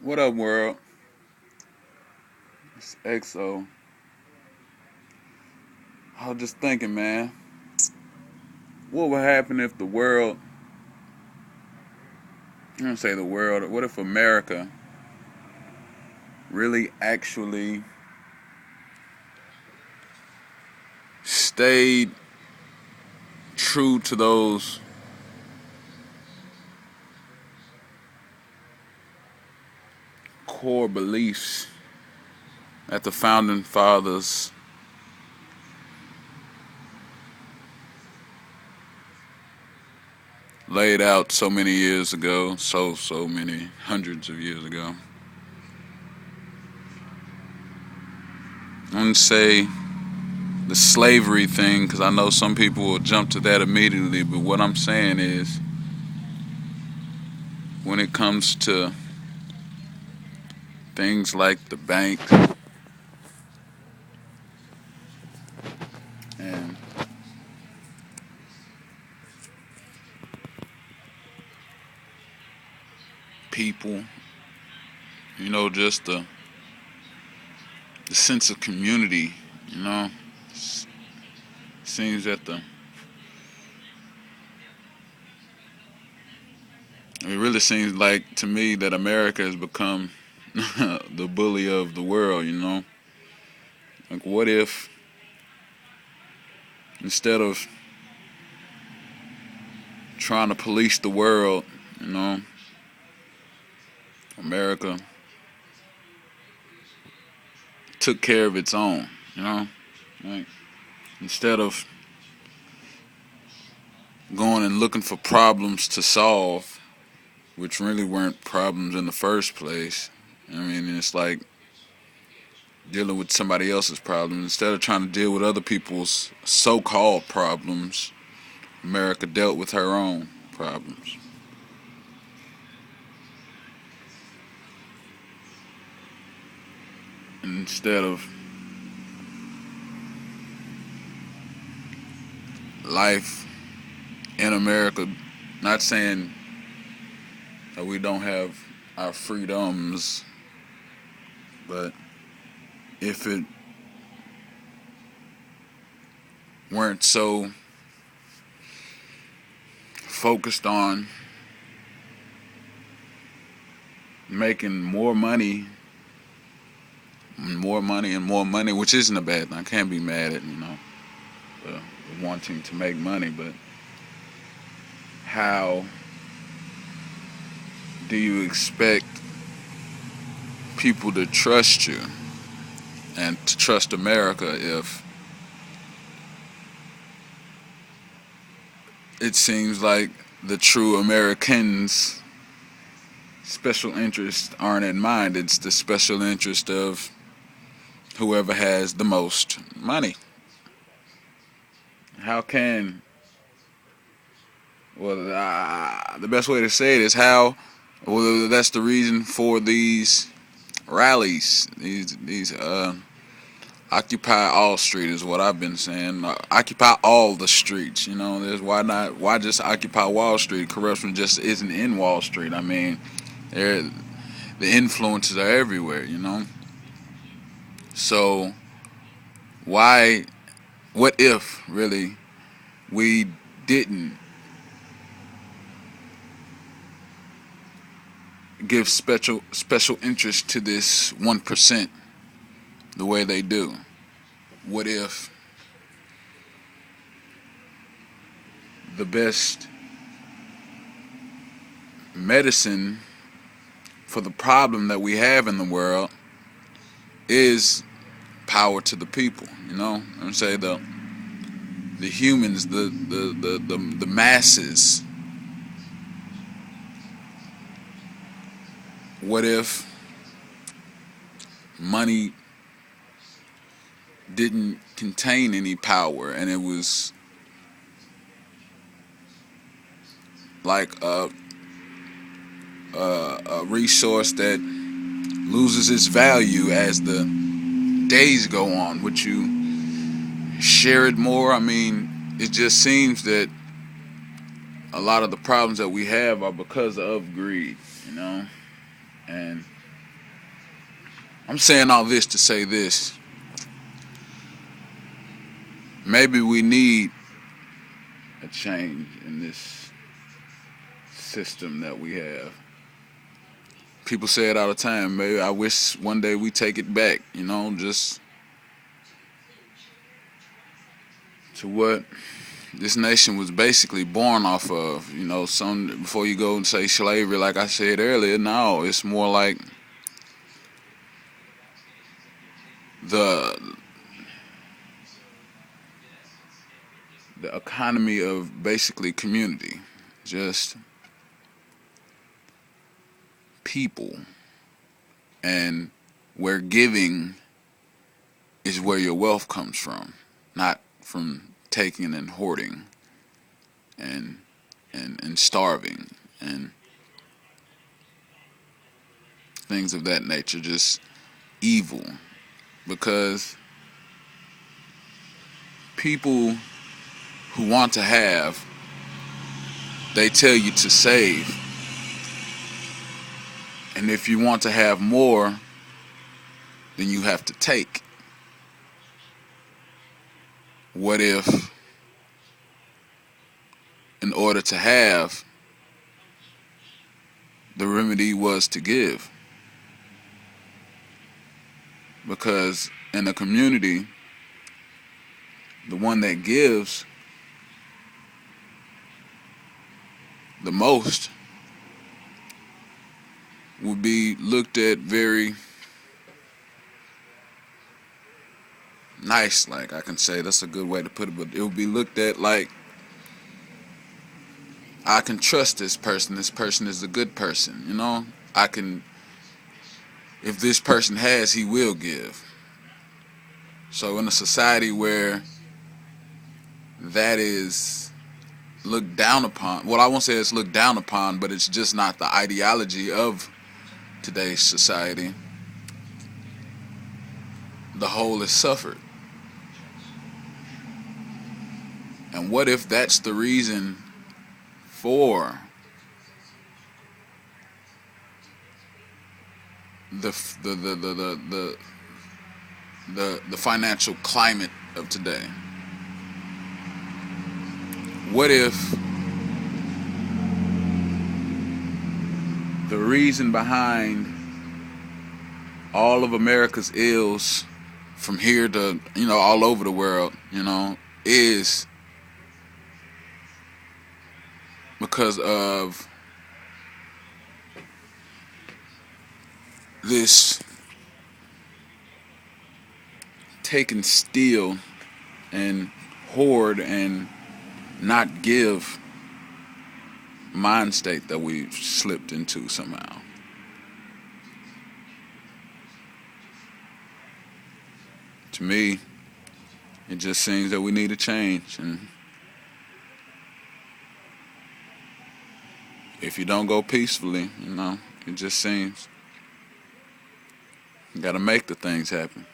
What up, world? It's XO. I was just thinking, man, what would happen if the world, I'm gonna say the world, what if America really actually stayed true to those core beliefs that the founding fathers laid out so many years ago, so many hundreds of years ago? I'm gonna say the slavery thing because I know some people will jump to that immediately, but what I'm saying is when it comes to things like the bank and people, just the sense of community, you know, seems that it really seems like to me that America has become the bully of the world, Like, what if instead of trying to police the world, you know, America took care of its own, Like, instead of going and looking for problems to solve, which really weren't problems in the first place. I mean, it's like dealing with somebody else's problems. Instead of trying to deal with other people's so called problems, America dealt with her own problems. And instead of life in America, not saying that we don't have our freedoms, but if it weren't so focused on making more money, which isn't a bad thing. I can't be mad at, uh, wanting to make money, but how do you expect people to trust you and to trust America if it seems like the true Americans' special interests aren't in mind? It's the special interest of whoever has the most money. How can, well, the best way to say it is how, well, that's the reason for these rallies, these Occupy all street is what I've been saying. Occupy all the streets. There's why not? Why just occupy Wall Street? Corruption just isn't in Wall Street. I mean, there the influences are everywhere. So why? What if really we didn't give special interest to this 1% the way they do? What if the best medicine for the problem that we have in the world is power to the people? I'm saying the humans, the masses. What if money didn't contain any power and it was like a resource that loses its value as the days go on? Would you share it more? I mean, it just seems that a lot of the problems that we have are because of greed, and I'm saying all this to say this. Maybe we need a change in this system that we have. People say it all the time. Maybe I wish one day we take it back, just to what this nation was basically born off of. Some before you go and say slavery, like I said earlier, no, it's more like the the economy of basically community, just people, and where giving is where your wealth comes from, not from taking and hoarding and and starving and things of that nature, just evil. Because people who want to have, they tell you to save. And if you want to have more, then you have to take. What if, in order to have, the remedy was to give? Because in a community, the one that gives the most would be looked at very nice, like I can say, that's a good way to put it, but it would be looked at like, I can trust this person is a good person, I can, if this person has, he will give. So in a society where that is looked down upon, well, I won't say it's looked down upon, but it's just not the ideology of today's society, the whole has suffered. And what if that's the reason for the financial climate of today? What if the reason behind all of America's ills, from here to all over the world, is because of this take and steal and hoard and not give mind state that we've slipped into somehow? To me, it just seems that we need a change, and if you don't go peacefully, it just seems you gotta make the things happen.